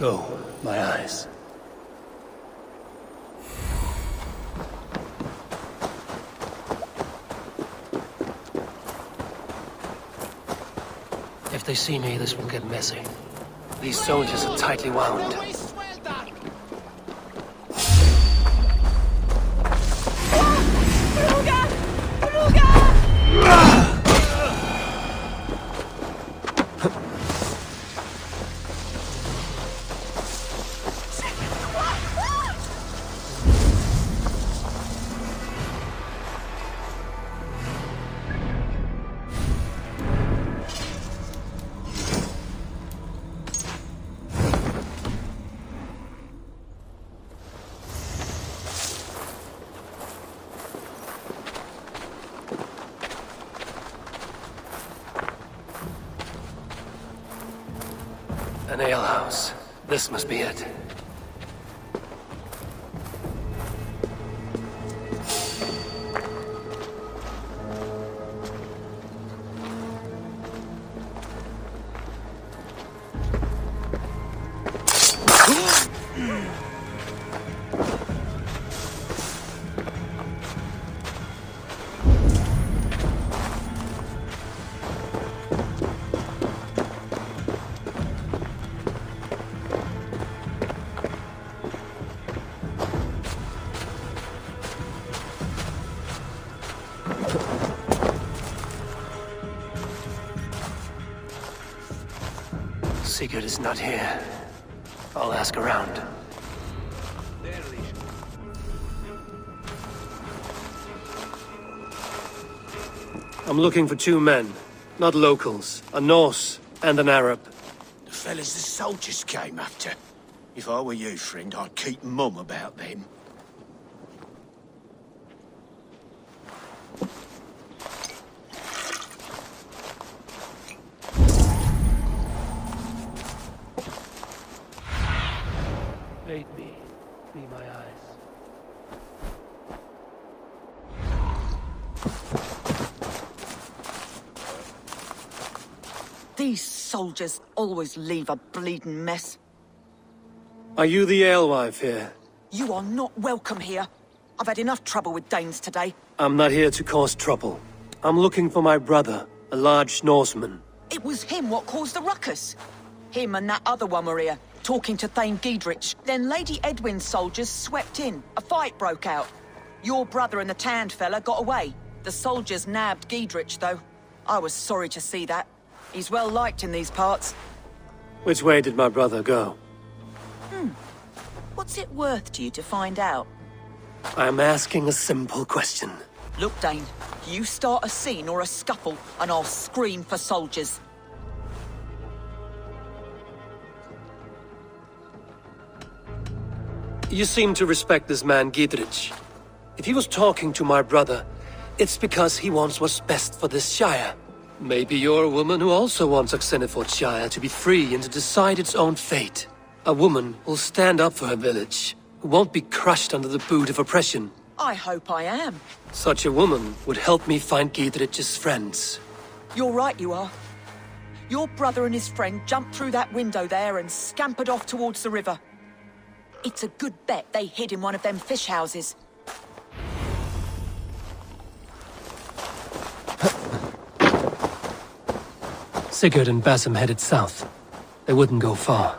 Go, my eyes. If they see me, this will get messy. These soldiers are tightly wound. An alehouse. This must be it. Sigurd is not here. I'll ask around. I'm looking for two men. Not locals. A Norse and an Arab. The fellas the soldiers came after. If I were you, friend, I'd keep mum about them. Aid me. Be my eyes. These soldiers always leave a bleeding mess. Are you the alewife here? You are not welcome here. I've had enough trouble with Danes today. I'm not here to cause trouble. I'm looking for my brother, a large Norseman. It was him what caused the ruckus. Him and that other one were here, talking to Thane Giedrich. Then Lady Edwin's soldiers swept in. A fight broke out. Your brother and the tanned fella got away. The soldiers nabbed Giedrich, though. I was sorry to see that. He's well liked in these parts. Which way did my brother go? What's it worth to you to find out? I'm asking a simple question. Look, Dane, you start a scene or a scuffle, and I'll scream for soldiers. You seem to respect this man, Giedrich. If he was talking to my brother, it's because he wants what's best for this Shire. Maybe you're a woman who also wants Oxenford Shire to be free and to decide its own fate. A woman who'll stand up for her village, who won't be crushed under the boot of oppression. I hope I am. Such a woman would help me find Giedrich's friends. You're right, you are. Your brother and his friend jumped through that window there and scampered off towards the river. It's a good bet they hid in one of them fish houses. Sigurd and Basim headed south. They wouldn't go far.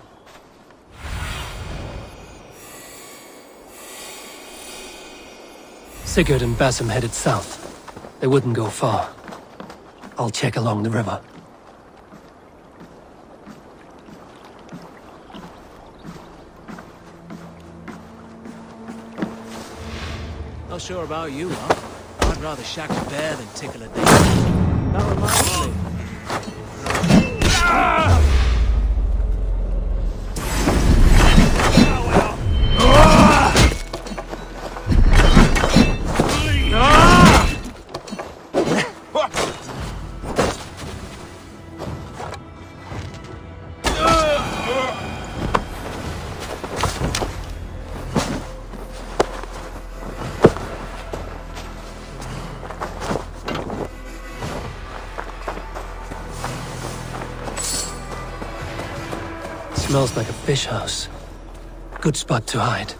Sigurd and Basim headed south. They wouldn't go far. I'll check along the river. Not sure about you, huh? I'd rather shack a bear than tickle a dog. That reminds me. Smells like a fish house. Good spot to hide.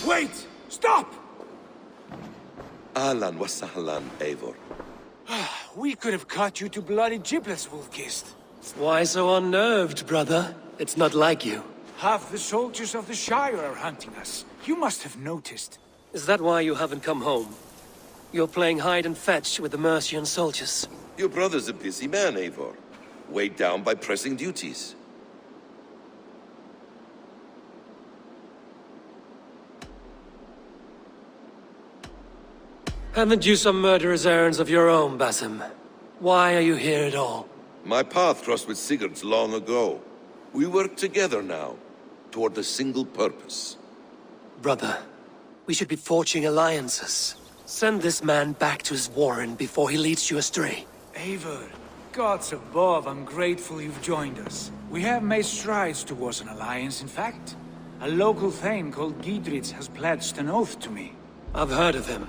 Wait! Stop! Ahlan wa sahlan, Eivor. We could have cut you to bloody giblets, Wolf-kissed. Why so unnerved, brother? It's not like you. Half the soldiers of the Shire are hunting us. You must have noticed. Is that why you haven't come home? You're playing hide and fetch with the Mercian soldiers. Your brother's a busy man, Eivor. Weighed down by pressing duties. Haven't you some murderous errands of your own, Basim? Why are you here at all? My path crossed with Sigurd's long ago. We work together now, toward a single purpose. Brother, we should be forging alliances. Send this man back to his warren before he leads you astray. Eivor, gods above, I'm grateful you've joined us. We have made strides towards an alliance, in fact. A local thane called Giedrich has pledged an oath to me. I've heard of him.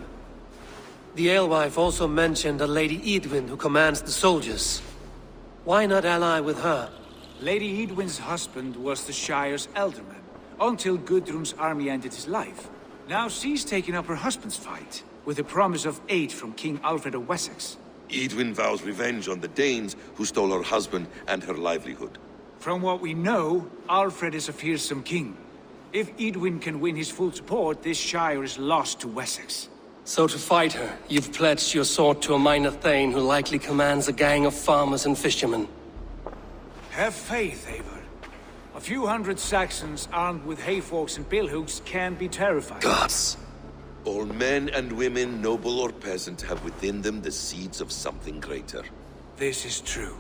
The alewife also mentioned a Lady Eidwin who commands the soldiers. Why not ally with her? Lady Eidwin's husband was the Shire's elderman, until Gudrun's army ended his life. Now she's taken up her husband's fight, with a promise of aid from King Alfred of Wessex. Eidwin vows revenge on the Danes who stole her husband and her livelihood. From what we know, Alfred is a fearsome king. If Eidwin can win his full support, this Shire is lost to Wessex. So to fight her, you've pledged your sword to a minor thane who likely commands a gang of farmers and fishermen. Have faith, Eivor. A few hundred Saxons armed with hayforks and billhooks can be terrifying. Gods! All men and women, noble or peasant, have within them the seeds of something greater. This is true.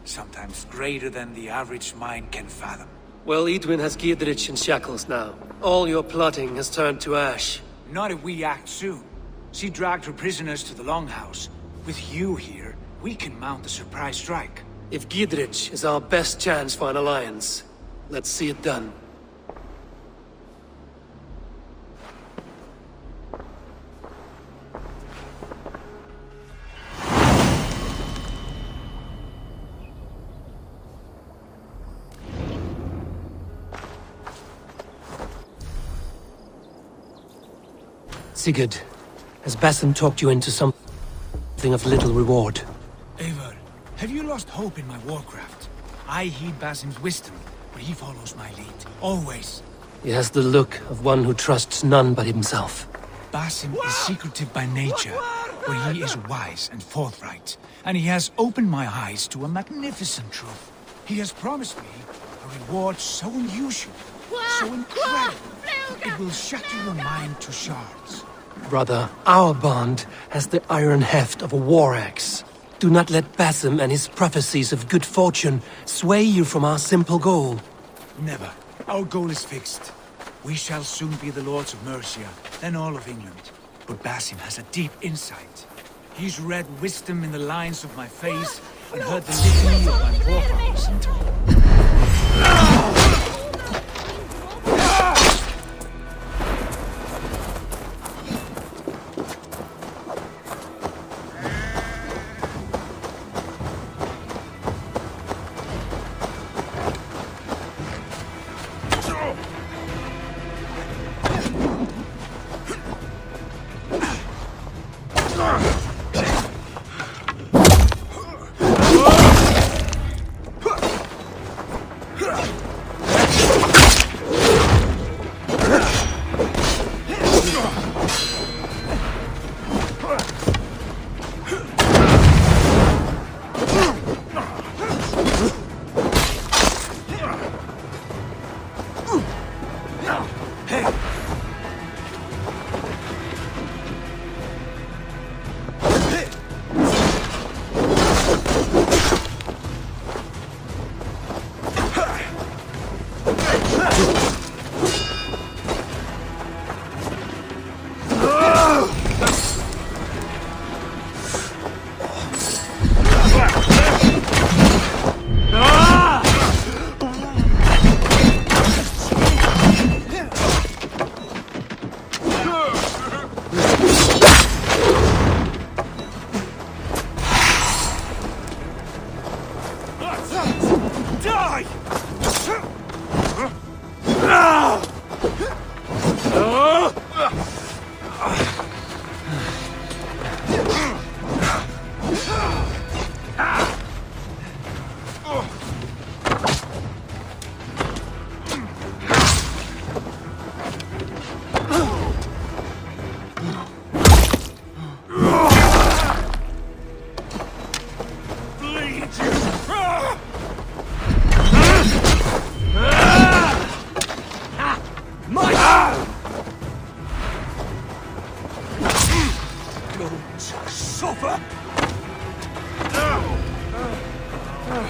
Sometimes greater than the average mind can fathom. Well, Eidwin has Giedrich in shackles now. All your plotting has turned to ash. Not if we act soon. She dragged her prisoners to the Longhouse. With you here, we can mount a surprise strike. If Giedrich is our best chance for an alliance, let's see it done. Sigurd, has Basim talked you into something of little reward? Eivor, have you lost hope in my warcraft? I heed Basim's wisdom, but he follows my lead. Always. He has the look of one who trusts none but himself. Basim is secretive by nature, but he is wise and forthright. And he has opened my eyes to a magnificent truth. He has promised me a reward so unusual, so incredible, it will shatter your mind to shards. Brother, our bond has the iron heft of a war axe. Do not let Basim and his prophecies of good fortune sway you from our simple goal. Never. Our goal is fixed. We shall soon be the lords of Mercia, then all of England. But Basim has a deep insight. He's read wisdom in the lines of my face and heard the litany of my forefathers. supper!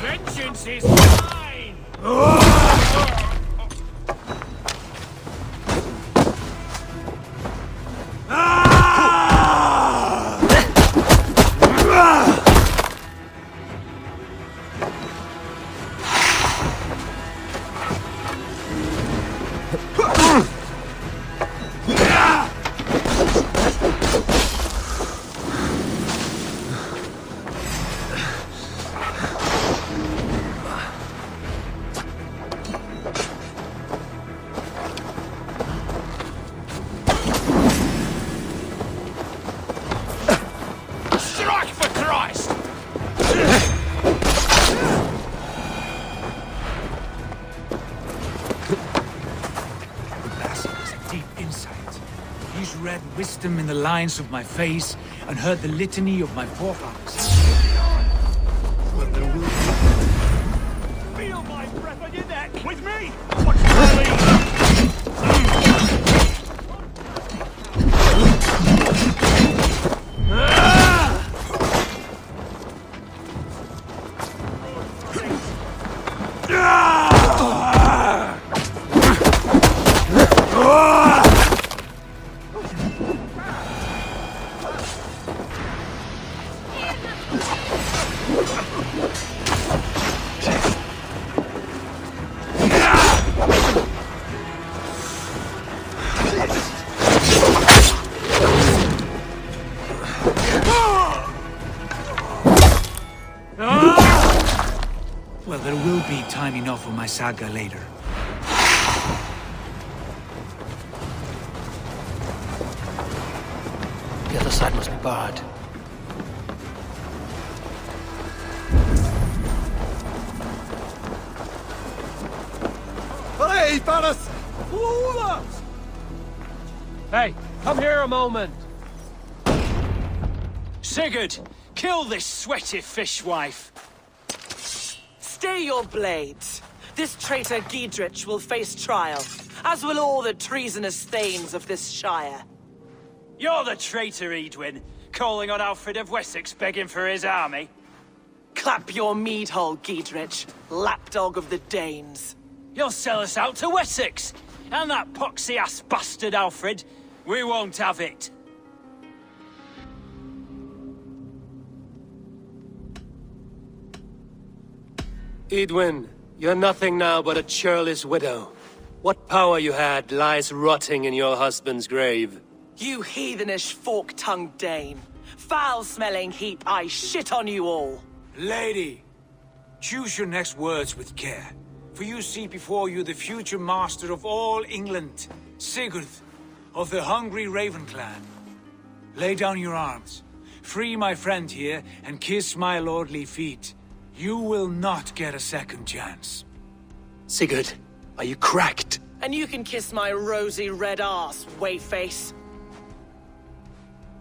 Vengeance is mine! Strike for Christ! Basim has a deep insight. He's read wisdom in the lines of my face and heard the litany of my forefathers. Feel my breath on your neck with me! What's really? Well, there will be time enough for my saga later. The other side must be barred. Hey, Baras! Hey, come here a moment. Sigurd, kill this sweaty fishwife. Stay your blades. This traitor Giedrich will face trial, as will all the treasonous thanes of this shire. You're the traitor, Edwin, calling on Alfred of Wessex begging for his army. Clap your mead hole, Giedrich, lapdog of the Danes. You'll sell us out to Wessex, and that poxy-ass bastard Alfred. We won't have it. Edwin, you're nothing now but a churlish widow. What power you had lies rotting in your husband's grave. You heathenish fork-tongued Dane. Foul-smelling heap, I shit on you all. Lady, choose your next words with care, for you see before you the future master of all England, Sigurd, of the hungry Raven clan. Lay down your arms, free my friend here, and kiss my lordly feet. You will not get a second chance. Sigurd, are you cracked? And you can kiss my rosy red arse, wayface.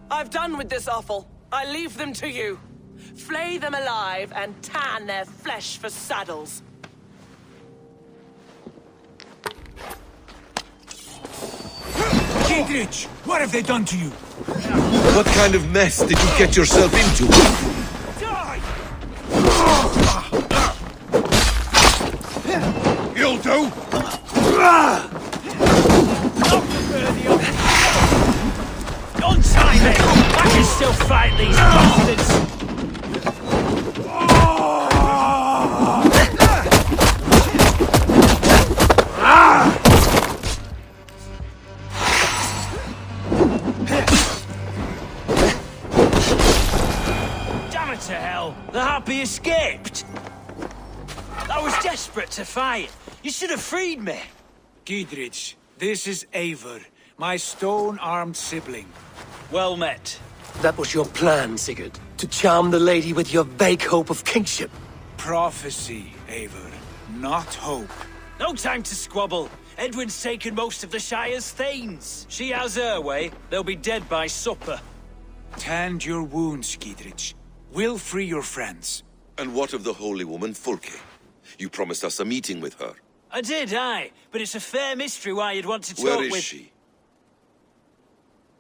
I've done with this offal. I leave them to you. Flay them alive and tan their flesh for saddles. Giedrich, what have they done to you? What kind of mess did you get yourself into? You'll do! Untie me! I can still fight these bastards! Damn it to hell! The Harpy escaped! I was desperate to fight. You should have freed me. Giedrich, this is Eivor, my stone-armed sibling. Well met. That was your plan, Sigurd. To charm the lady with your vague hope of kingship. Prophecy, Eivor, not hope. No time to squabble. Edwin's taken most of the Shire's thanes. She has her way. They'll be dead by supper. Tend your wounds, Giedrich. We'll free your friends. And what of the holy woman Fulke? You promised us a meeting with her. I did, aye. But it's a fair mystery why you'd want to talk Where is with... she?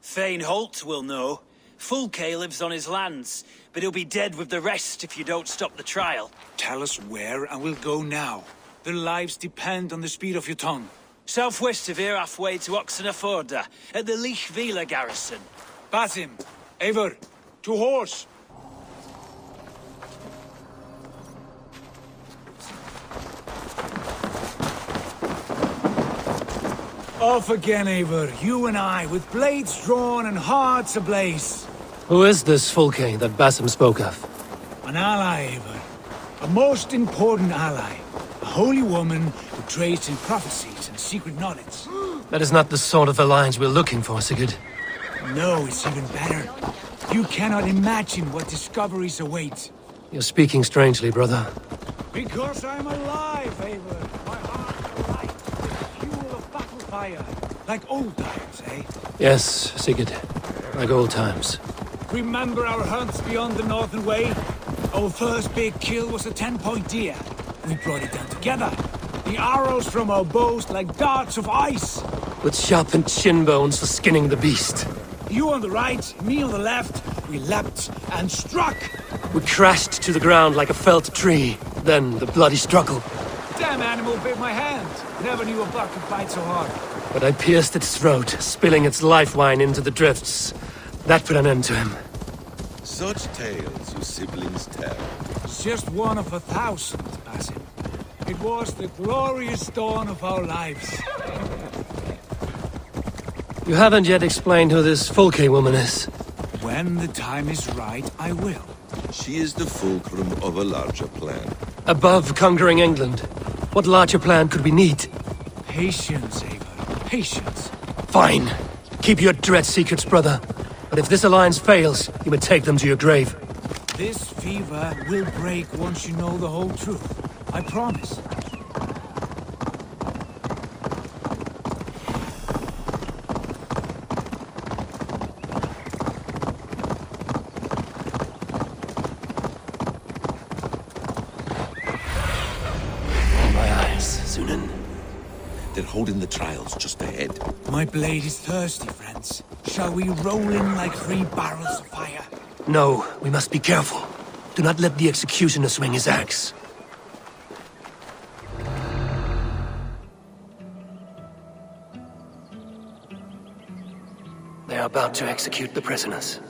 Thane Holt will know. Fulke lives on his lands, but he'll be dead with the rest if you don't stop the trial. Tell us where, and we'll go now. Their lives depend on the speed of your tongue. Southwest of here, halfway to Oxenaforda, at the Lichvila garrison. Basim, Eivor, to horse! Off again, Eivor. You and I, with blades drawn and hearts ablaze. Who is this Fulke that Basim spoke of? An ally, Eivor. A most important ally. A holy woman who trades in prophecies and secret knowledge. That is not the sort of alliance we're looking for, Sigurd. No, it's even better. You cannot imagine what discoveries await. You're speaking strangely, brother. Because I'm alive, Eivor. My heart's alight. Fuel of battle fire. Like old times, eh? Yes, Sigurd. Like old times. Remember our hunts beyond the Northern Way? Our first big kill was a 10-point deer. We brought it down together. The arrows from our bows like darts of ice. With sharpened shin bones for skinning the beast. You on the right, me on the left. We leapt and struck. We crashed to the ground like a felled tree. Then the bloody struggle. Damn animal bit my hand. Never knew a buck could bite so hard. But I pierced its throat, spilling its life wine into the drifts. That put an end to him. Such tales you siblings tell. It's just one of 1,000, Basim. It was the glorious dawn of our lives. You haven't yet explained who this Fulke woman is. When the time is right, I will. She is the fulcrum of a larger plan. Above conquering England, what larger plan could we need? Patience, Eivor. Patience. Fine. Keep your dread secrets, brother. But if this alliance fails, you may take them to your grave. This fever will break once you know the whole truth. I promise. My eyes, Sunan. They're holding the trials just ahead. My blade is thirsty, friends. Shall we roll in like 3 barrels of fire? No, we must be careful. Do not let the executioner swing his axe. They are about to execute the prisoners.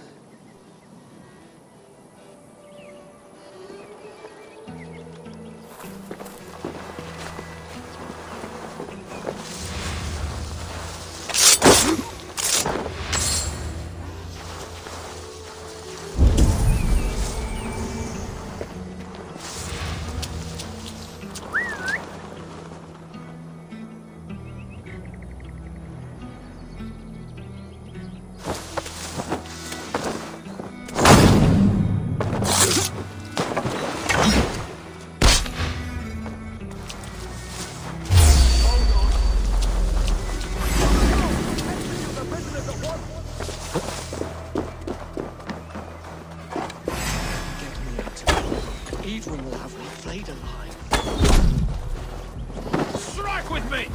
Eivor will have me flayed alive. Strike with me!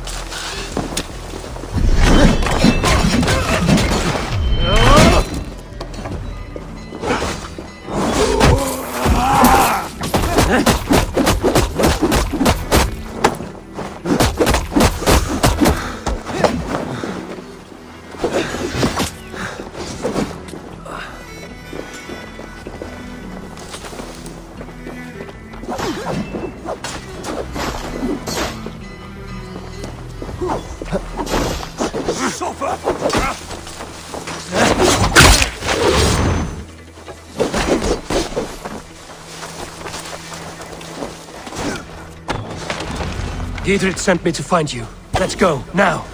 Giedrich sent me to find you. Let's go, now.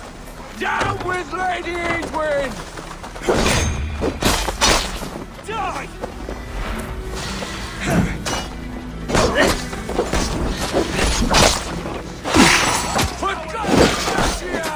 Down with Lady Eivor! Die! For God's sake!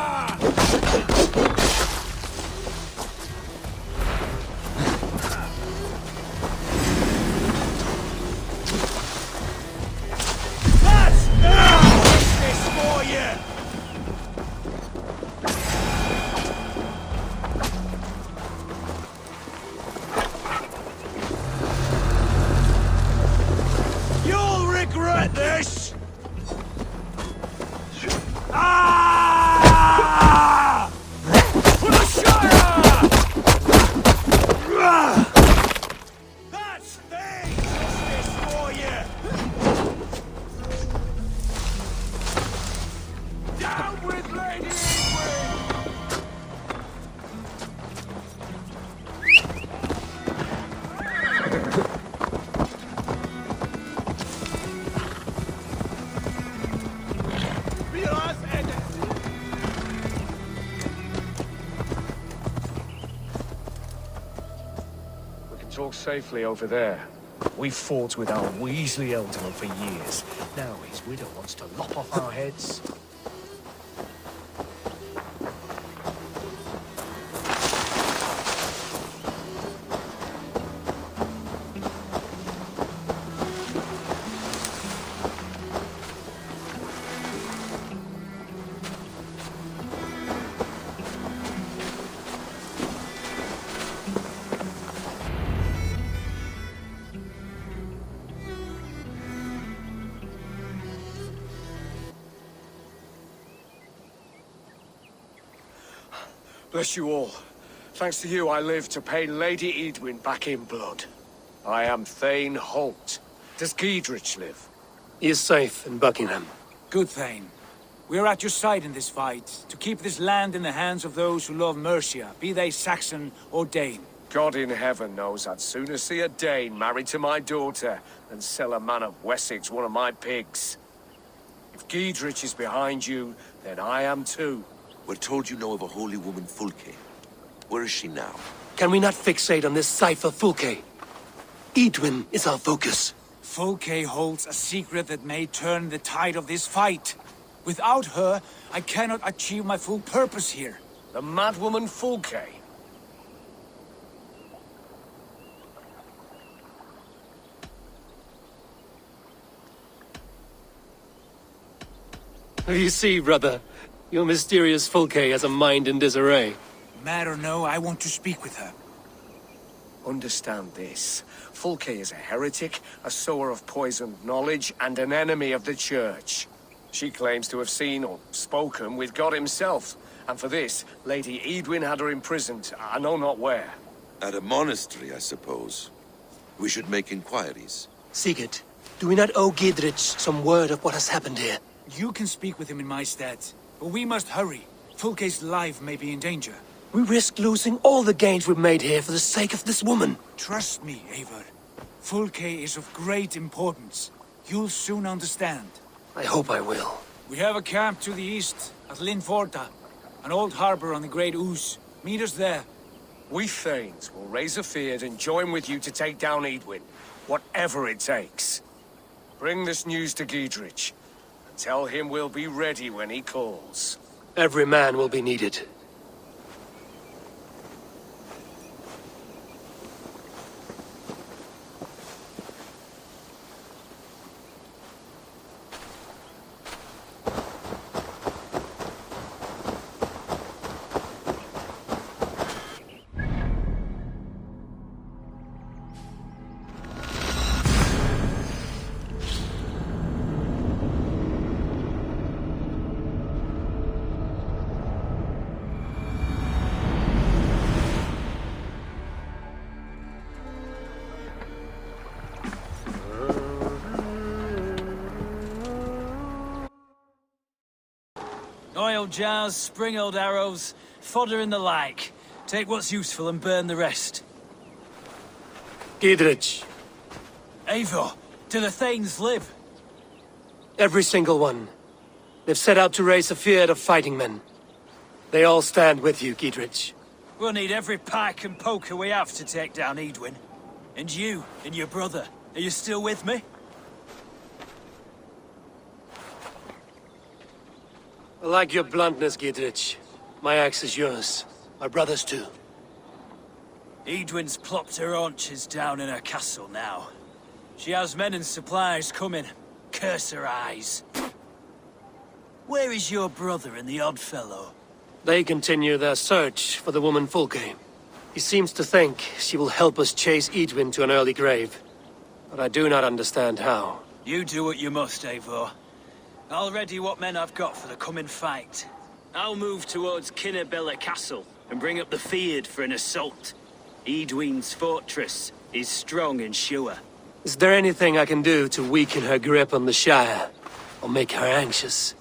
It's all safely over there. We fought with our Weasley Ealdorman for years. Now his widow wants to lop off our heads. Bless you all. Thanks to you, I live to pay Lady Eadwyn back in blood. I am Thane Holt. Does Giedrich live? He is safe in Buckingham. Good, Thane. We are at your side in this fight, to keep this land in the hands of those who love Mercia, be they Saxon or Dane. God in heaven knows I'd sooner see a Dane married to my daughter than sell a man of Wessex one of my pigs. If Giedrich is behind you, then I am too. We're told you know of a holy woman, Fulke. Where is she now? Can we not fixate on this cipher, Fulke? Eadwyn is our focus. Fulke holds a secret that may turn the tide of this fight. Without her, I cannot achieve my full purpose here. The madwoman Fulke. You see, brother, your mysterious Fulke has a mind in disarray. Mad or no, I want to speak with her. Understand this. Fulke is a heretic, a sower of poisoned knowledge, and an enemy of the Church. She claims to have seen or spoken with God himself, and for this, Lady Eadwyn had her imprisoned, I know not where. At a monastery, I suppose. We should make inquiries. Sigurd, do we not owe Giedrich some word of what has happened here? You can speak with him in my stead, but we must hurry. Fulke's life may be in danger. We risk losing all the gains we've made here for the sake of this woman. Trust me, Eivor. Fulke is of great importance. You'll soon understand. I hope I will. We have a camp to the east, at Linforta, an old harbor on the Great Ouse. Meet us there. We Thanes will raise a feard and join with you to take down Eadwyn, whatever it takes. Bring this news to Giedrich, and tell him we'll be ready when he calls. Every man will be needed. Oil jars, spring-old arrows, fodder and the like. Take what's useful and burn the rest. Giedrich, Eivor, do the Thanes live? every single one. They've set out to raise a fear of fighting men. They all stand with you, Giedrich. We'll need every pike and poker we have to take down Eadwyn. And you, and your brother, are you still with me? I like your bluntness, Giedrich. My axe is yours. My brother's too. Eadwyn's plopped her haunches down in her castle now. She has men and supplies coming. Curse her eyes. Where is your brother and the odd fellow? They continue their search for the woman Fulke. He seems to think she will help us chase Eadwyn to an early grave. But I do not understand how. You do what you must, Eivor. I'll ready what men I've got for the coming fight. I'll move towards Kinnabella Castle and bring up the feared for an assault. Eadwyn's fortress is strong and sure. Is there anything I can do to weaken her grip on the Shire? Or make her anxious?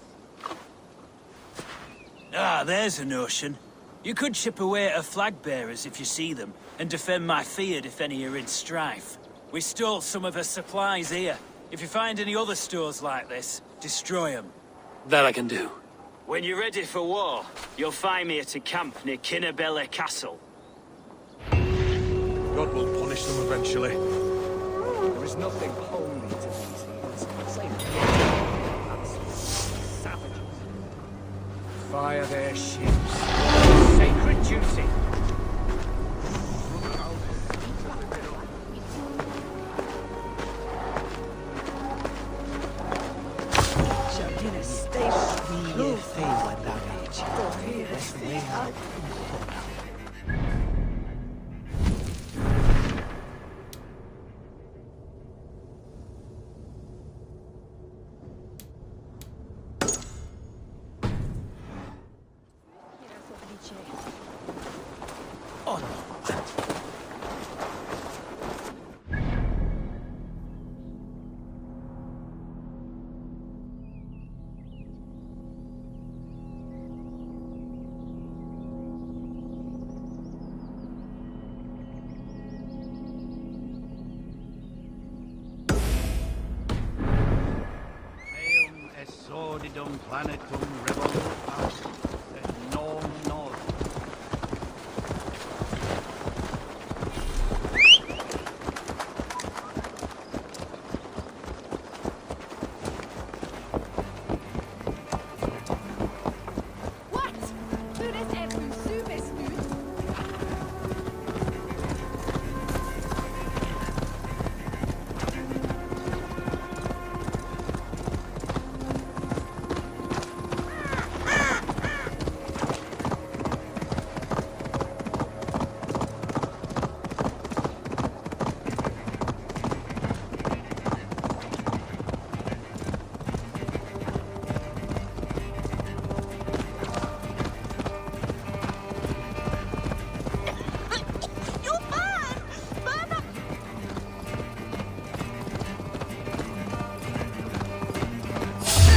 Ah, there's a notion. You could chip away at her flag bearers if you see them, and defend my feared if any are in strife. We stole some of her supplies here. If you find any other stores like this, destroy them. That I can do. When you're ready for war, you'll find me at a camp near Kinnabella Castle. God will punish them eventually. There is nothing holy to these heathens, save savages. Fire their ships. Sacred duty. Sordidum planetum revolutas et non nos. What? Ludes et subes ut?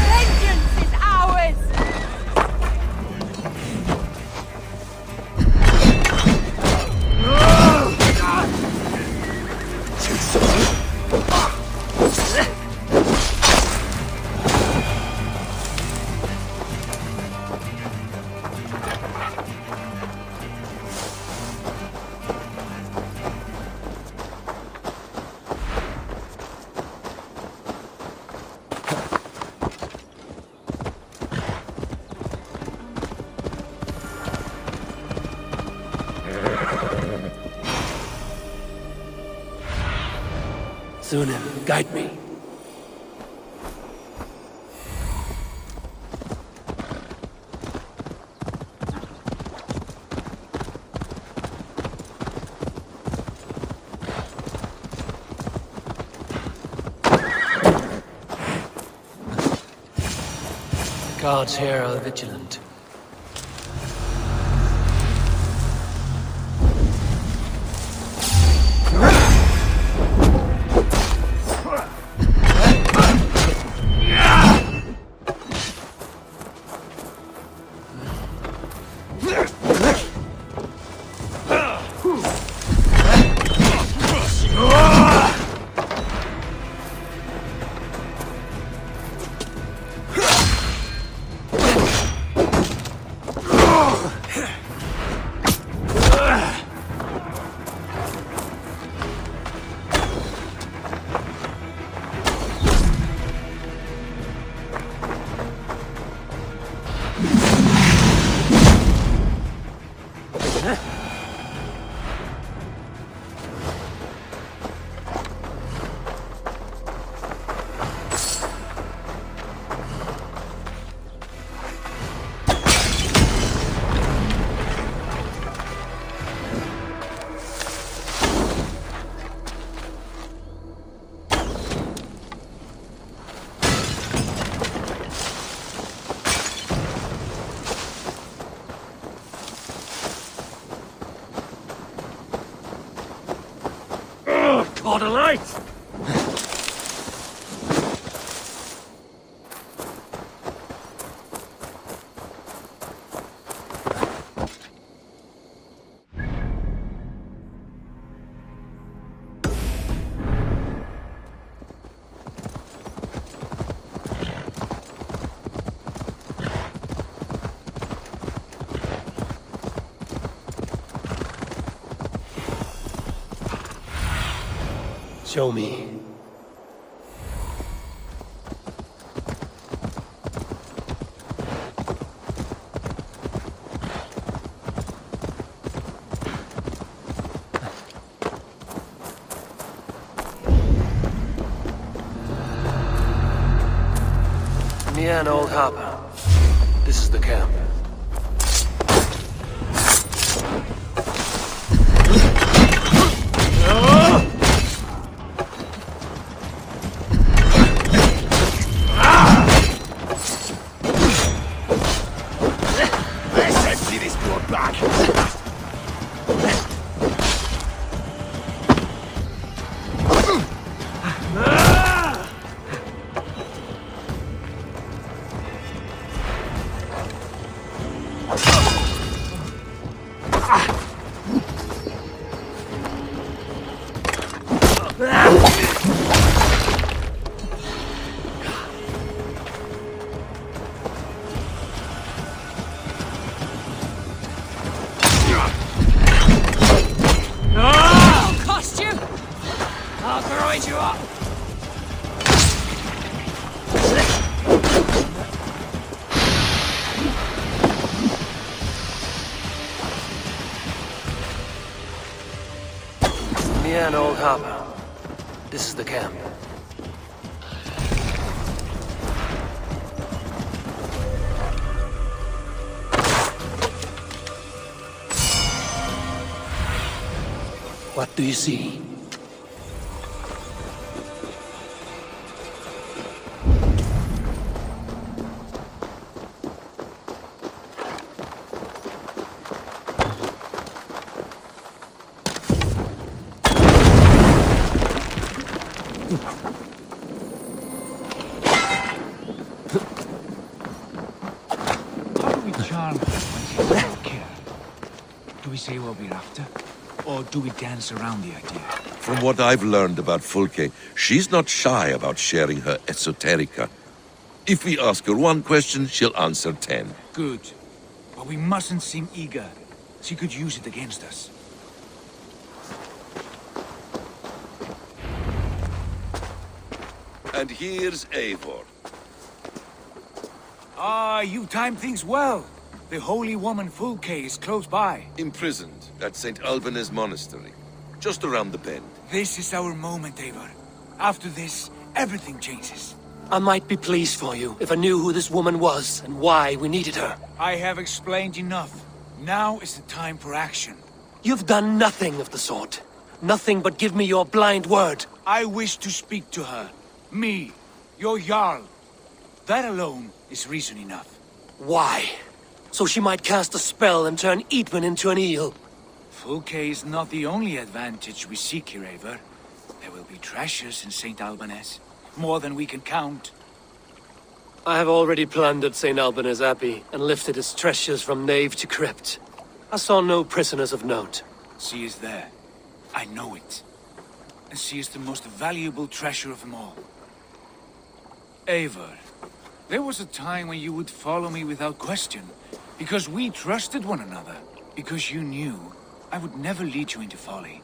Vengeance is ours! Sunan, guide me. The guards here are vigilant. Caught a light! Show me. Near an old harbor. This is the camp. Let's empty this blood bag. Cost you? I'll grind you up. Near an old harbor. This is the camp. What do you see? How do we charm her when she's not care? Do we say what we're after? Or do we dance around the idea? From what I've learned about Fulke, she's not shy about sharing her esoterica. If we ask her one question, she'll answer 10. Good. But we mustn't seem eager. She could use it against us. And here's Eivor. Ah, you timed things well. The holy woman Fulke is close by. Imprisoned at St. Alban's monastery, just around the bend. This is our moment, Eivor. After this, everything changes. I might be pleased for you if I knew who this woman was and why we needed her. I have explained enough. Now is the time for action. You've done nothing of the sort. Nothing but give me your blind word. I wish to speak to her. Me, your Jarl. That alone is reason enough. Why? So she might cast a spell and turn Eatman into an eel. Fulke is not the only advantage we seek here, Eivor. There will be treasures in St. Alban's. More than we can count. I have already plundered St. Alban's Abbey and lifted its treasures from nave to crypt. I saw no prisoners of note. She is there. I know it. And she is the most valuable treasure of them all. Eivor, there was a time when you would follow me without question, because we trusted one another, because you knew I would never lead you into folly,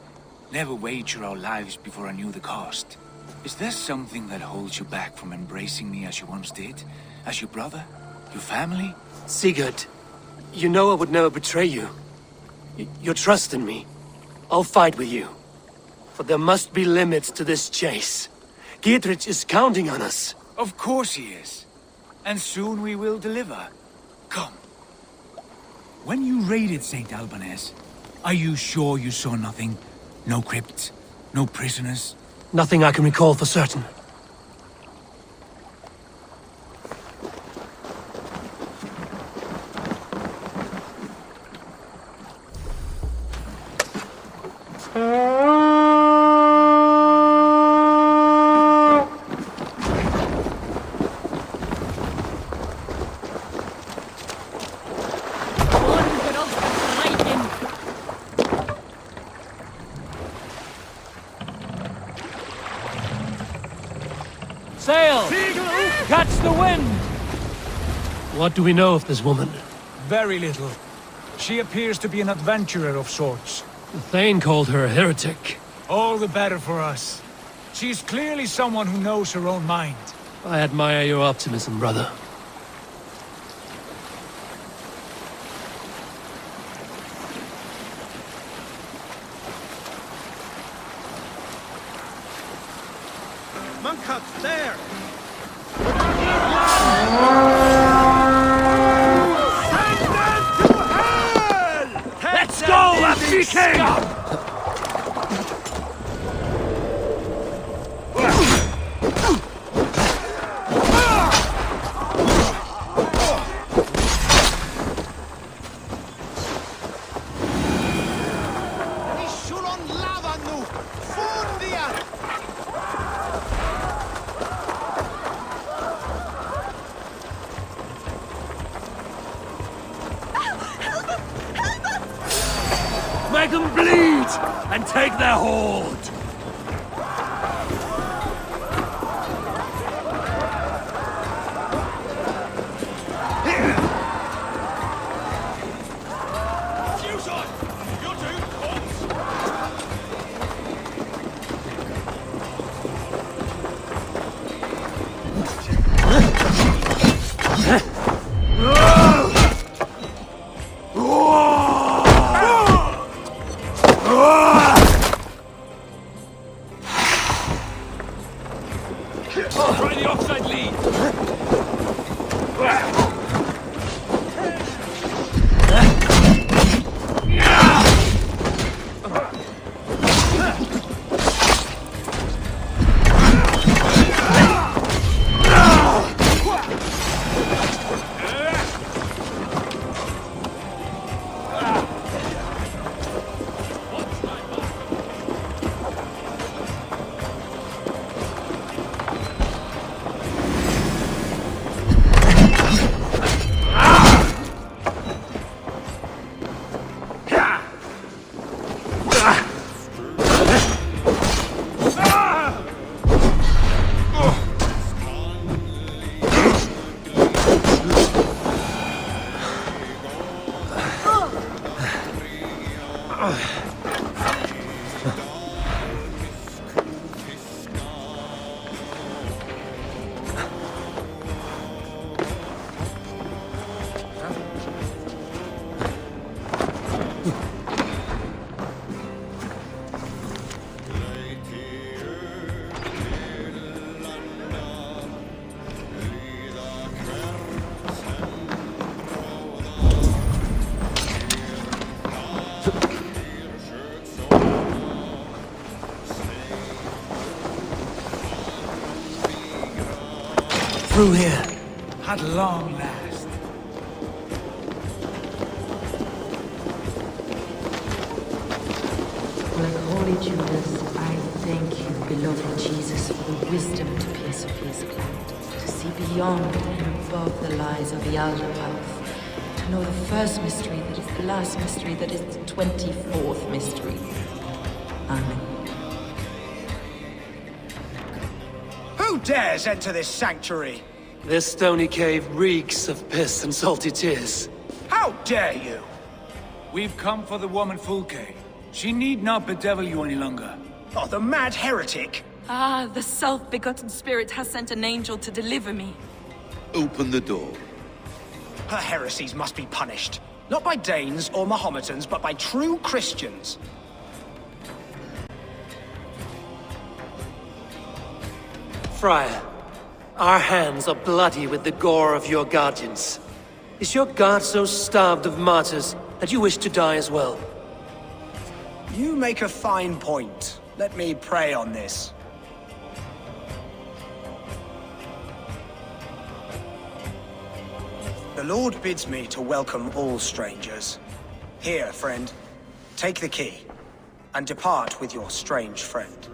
never wager our lives before I knew the cost. Is there something that holds you back from embracing me as you once did? As your brother? Your family? Sigurd, you know I would never betray you. Your trust in me. I'll fight with you. But there must be limits to this chase. Giedrich is counting on us. Of course he is. And soon we will deliver. Come. When you raided St. Alban's, are you sure you saw nothing? No crypts? No prisoners? Nothing I can recall for certain. Sail! Catch the wind! What do we know of this woman? Very little. She appears to be an adventurer of sorts. The Thane called her a heretic. All the better for us. She is clearly someone who knows her own mind. I admire your optimism, brother. Monkhouse, there! Let's go, Lapsy King! Make them bleed and take their hoard! Try the offside lead! Through here. At long last. Like Holy Judas, I thank you, beloved Jesus, for the wisdom to pierce a fierce cloud, to see beyond and above the lies of the outer path, to know the first mystery that is the last mystery that is the 24th mystery. Amen. Who dares enter this sanctuary? This stony cave reeks of piss and salty tears. How dare you? We've come for the woman Fulke. She need not bedevil you any longer. Oh, the mad heretic! Ah, the self-begotten spirit has sent an angel to deliver me. Open the door. Her heresies must be punished. Not by Danes or Mahometans, but by true Christians. Friar, our hands are bloody with the gore of your guardians. Is your God so starved of martyrs that you wish to die as well? You make a fine point. Let me pray on this. The Lord bids me to welcome all strangers. Here, friend, take the key, and depart with your strange friend.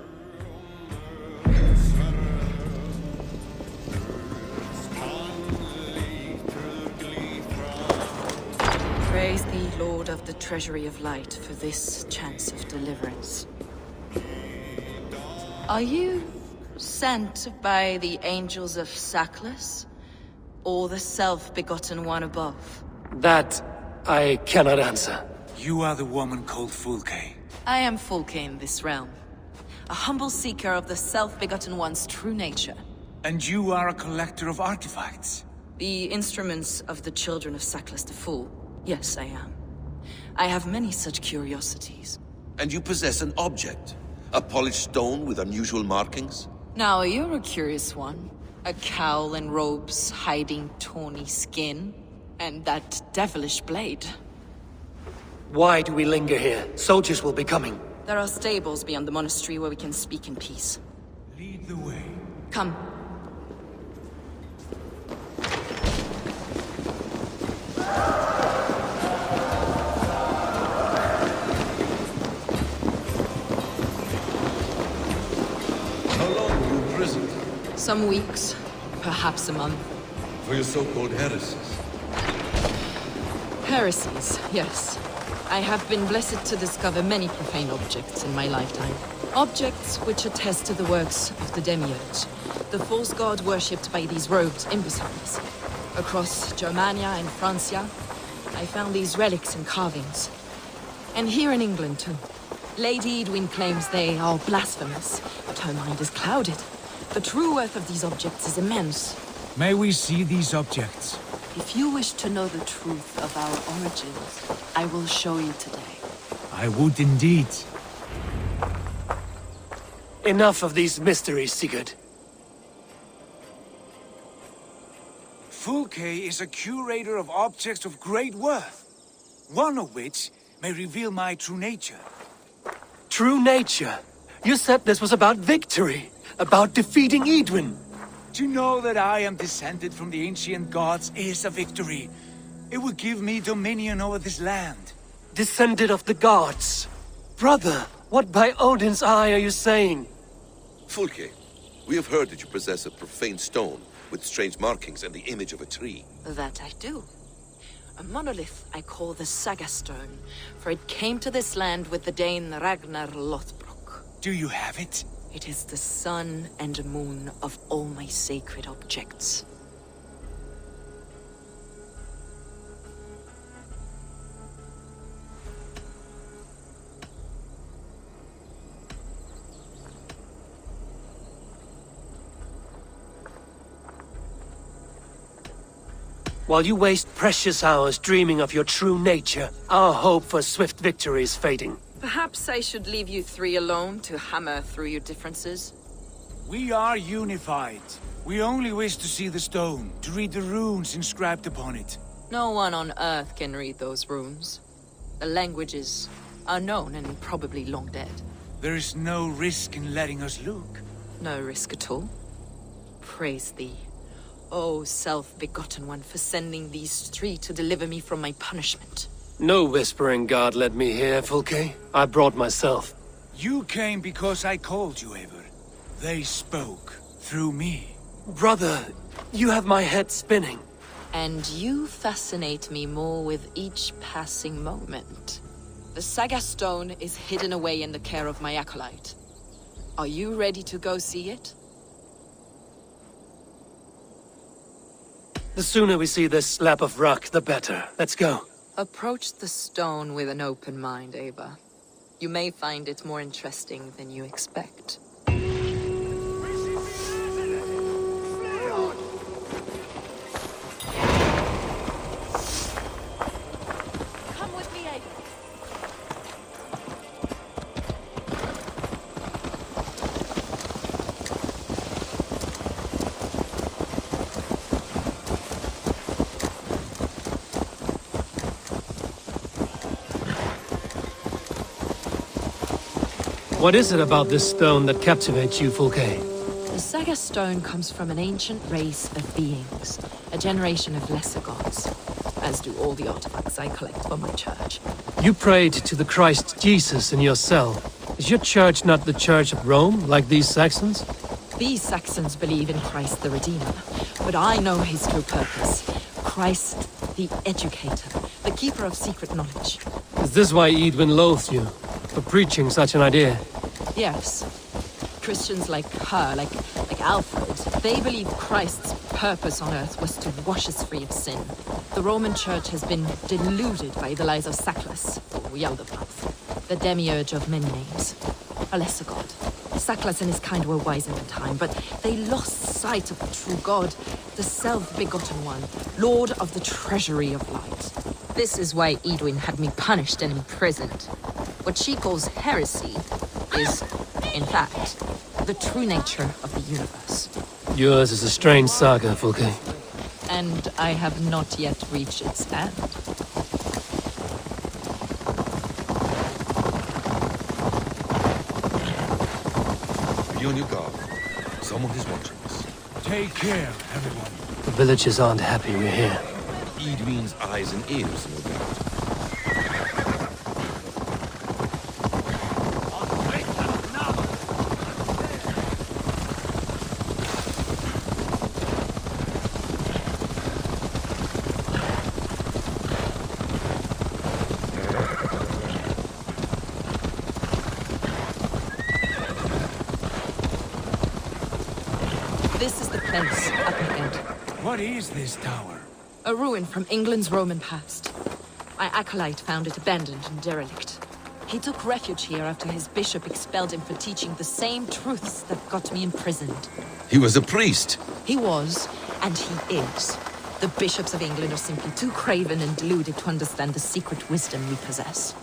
Praise thee, Lord of the Treasury of Light, for this chance of deliverance. Are you sent by the angels of Sackless, or the self-begotten one above? That I cannot answer. You are the woman called Fulke. I am Fulke in this realm. a humble seeker of the self-begotten one's true nature. And you are a collector of artifacts? The instruments of the children of Sackless the Fool. Yes, I am. I have many such curiosities. And you possess an object? A polished stone with unusual markings? Now, you're a curious one. A cowl and robes hiding tawny skin. And that devilish blade. Why do we linger here? Soldiers will be coming. There are stables beyond the monastery where we can speak in peace. Lead the way. Come. How long were you imprisoned? Some weeks, perhaps a month. For your so-called heresies? Heresies, yes. I have been blessed to discover many profane objects in my lifetime. Objects which attest to the works of the Demiurge, the false god worshipped by these robed imbeciles. Across Germania and Francia, I found these relics and carvings. And here in England, too. Lady Edwin claims they are blasphemous, but her mind is clouded. The true worth of these objects is immense. May we see these objects? If you wish to know the truth of our origins, I will show you today. I would indeed. Enough of these mysteries, Sigurd. Fulke is a curator of objects of great worth, one of which may reveal my true nature. True nature? You said this was about victory, about defeating Edwin. To know that I am descended from the ancient gods is a victory. It would give me dominion over this land. Descended of the gods? Brother, what by Odin's eye are you saying? Fulke, we have heard that you possess a profane stone with strange markings and the image of a tree. That I do. A monolith I call the Saga Stone, for it came to this land with the Dane Ragnar Lothbrok. Do you have it? It is the sun and moon of all my sacred objects. While you waste precious hours dreaming of your true nature, our hope for swift victory is fading. Perhaps I should leave you three alone to hammer through your differences. We are unified. We only wish to see the stone, to read the runes inscribed upon it. No one on Earth can read those runes. The languages are known and probably long dead. There is no risk in letting us look. No risk at all. Praise thee, O self-begotten one, for sending these three to deliver me from my punishment. No whispering god led me here, Fulke. I brought myself. You came because I called you, Eivor. They spoke through me. Brother, you have my head spinning. And you fascinate me more with each passing moment. The Saga Stone is hidden away in the care of my acolyte. Are you ready to go see it? The sooner we see this slab of rock, the better. Let's go. Approach the stone with an open mind, Eivor. You may find it more interesting than you expect. Come with me, Eivor. What is it about this stone that captivates you, Fulke? The Saga Stone comes from an ancient race of beings, a generation of lesser gods, as do all the artifacts I collect for my church. You prayed to the Christ Jesus in your cell. Is your church not the Church of Rome, like these Saxons? These Saxons believe in Christ the Redeemer, but I know his true purpose. Christ the Educator, the keeper of secret knowledge. Is this why Edwin loathes you? For preaching such an idea? Yes. Christians like her, like Alfred, they believe Christ's purpose on earth was to wash us free of sin. The Roman Church has been deluded by the lies of Sackless, or Yaldabaoth, the demiurge of many names, a lesser god. Saklas and his kind were wise in the time, but they lost sight of the true God, the self-begotten one, Lord of the treasury of light. This is why Eidwin had me punished and imprisoned. What she calls heresy is, in fact, the true nature of the universe. Yours is a strange saga, Fulke. And I have not yet reached its end. Be on your guard. Someone is watching us. Take care, everyone. The villagers aren't happy we're here. Eidwin's eyes and ears, no doubt. This is the place up ahead. What is this tower? A ruin from England's Roman past. My acolyte found it abandoned and derelict. He took refuge here after his bishop expelled him for teaching the same truths that got me imprisoned. He was a priest. He was, and he is. The bishops of England are simply too craven and deluded to understand the secret wisdom we possess.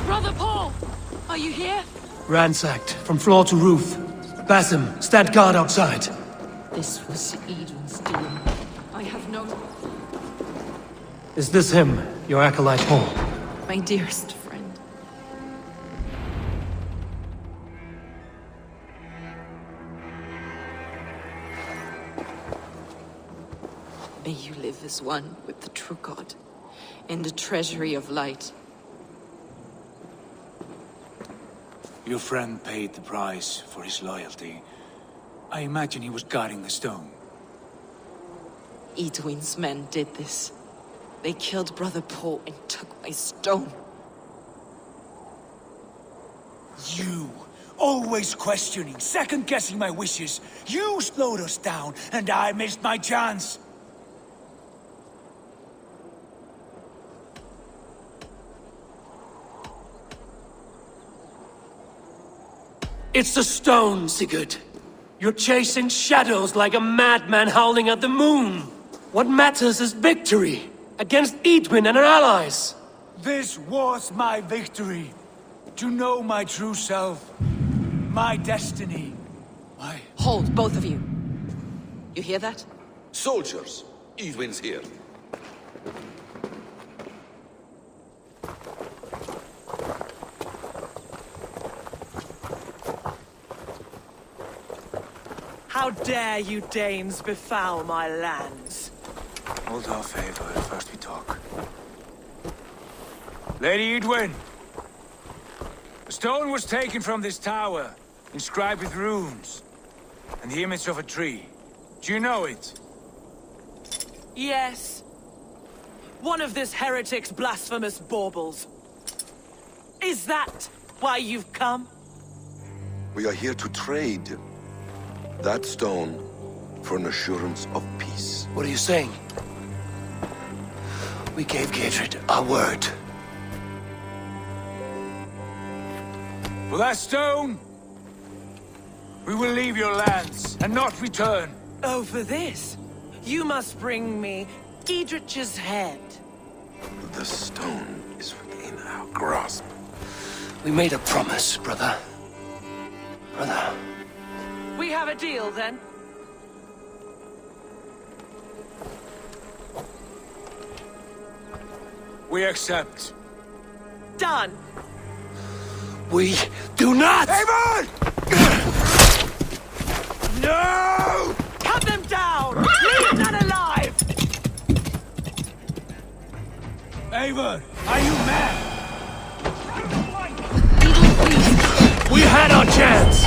Brother Paul! Are you here? Ransacked, from floor to roof. Basim, stand guard outside. This was Eden's doing. I have no... Is this him, your acolyte Paul? My dearest friend. May you live as one with the true God, in the treasury of light. Your friend paid the price for his loyalty. I imagine he was guarding the stone. Eidwin's men did this. They killed Brother Paul and took my stone. You, always questioning, second-guessing my wishes. You slowed us down, and I missed my chance. It's the stone, Sigurd. You're chasing shadows like a madman howling at the moon. What matters is victory against Eidwin and her allies. This was my victory. To know my true self. My destiny. My... Hold, both of you. You hear that? Soldiers, Eidwin's here. How dare you Danes befoul my lands? Hold off, Eivor. First we talk. Lady Eidwin! A stone was taken from this tower, inscribed with runes, and the image of a tree. Do you know it? Yes. One of this heretic's blasphemous baubles. Is that why you've come? We are here to trade that stone for an assurance of peace. What are you saying? We gave Gatred our word. For that stone, we will leave your lands and not return. Oh, for this? You must bring me Giedrich's head. The stone is within our grasp. We made a promise, brother. Brother. We have a deal, then? We accept. Done. We do not! Eivor! No! Cut them down! Leave none alive! Eivor, are you mad? We had our chance!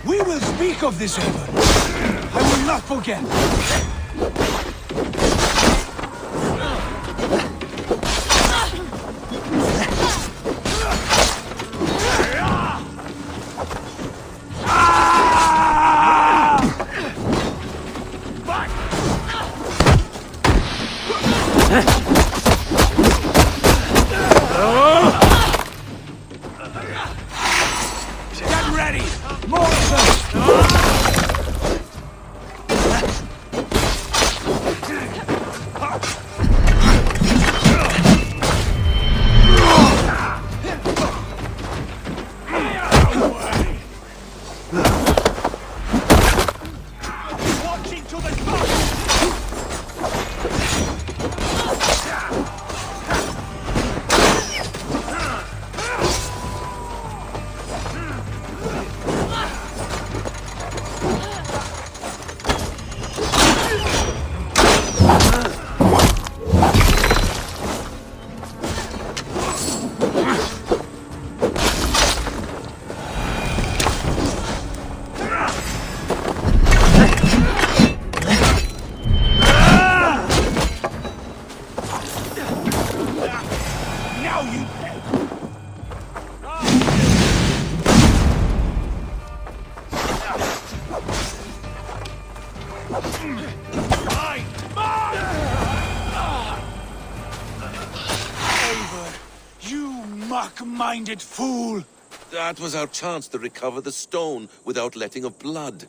We will speak of this, Eivor. I will not forget. Eivor, you muck-minded fool! That was our chance to recover the stone without letting of blood.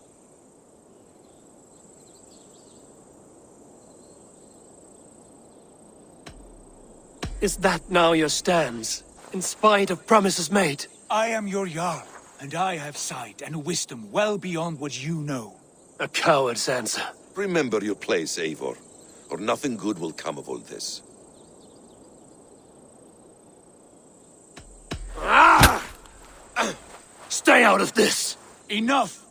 Is that now your stance, in spite of promises made? I am your Jarl, and I have sight and wisdom well beyond what you know. A coward's answer. Remember your place, Eivor, or nothing good will come of all this. Stay out of this! Enough!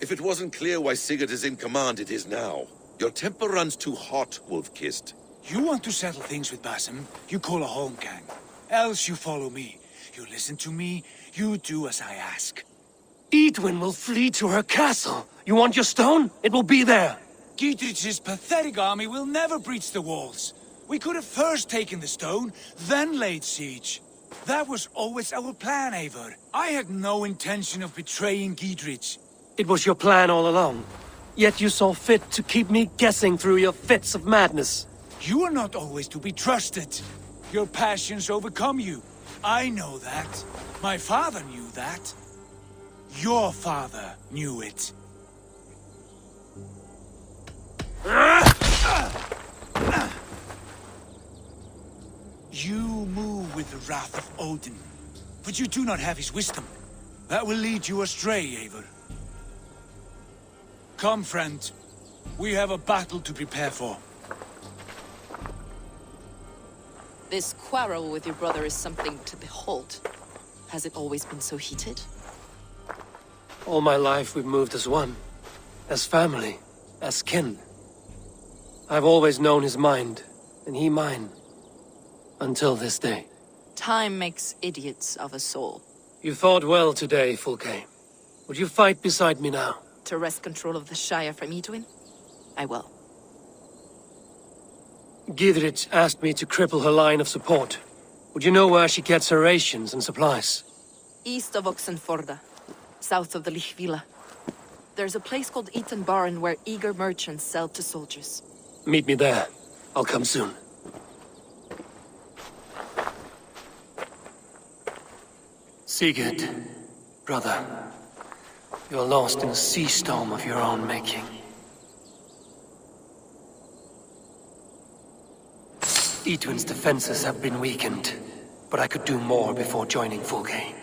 If it wasn't clear why Sigurd is in command, it is now. Your temper runs too hot, Wolf-Kissed. You want to settle things with Basim, you call a holmgang. Else you follow me. You listen to me, you do as I ask. Eidwin will flee to her castle. You want your stone? It will be there. Gidrich's pathetic army will never breach the walls. We could have first taken the stone, then laid siege. That was always our plan, Eivor. I had no intention of betraying Gidrich. It was your plan all along. Yet you saw fit to keep me guessing through your fits of madness. You are not always to be trusted. Your passions overcome you. I know that. My father knew that. Your father knew it. You move with the wrath of Odin, but you do not have his wisdom. That will lead you astray, Eivor. Come, friend. We have a battle to prepare for. This quarrel with your brother is something to behold. Has it always been so heated? All my life we've moved as one. As family. As kin. I've always known his mind, and he mine. Until this day. Time makes idiots of us all. You fought well today, Fulke. Would you fight beside me now? To wrest control of the Shire from Eidwin? I will. Gidrich asked me to cripple her line of support. Would you know where she gets her rations and supplies? East of Oxenforda, south of the Lichvila. There's a place called Eaton Barn where eager merchants sell to soldiers. Meet me there. I'll come soon. Sigurd, brother, you're lost in a sea storm of your own making. Eidwin's defenses have been weakened, but I could do more before joining Fulke.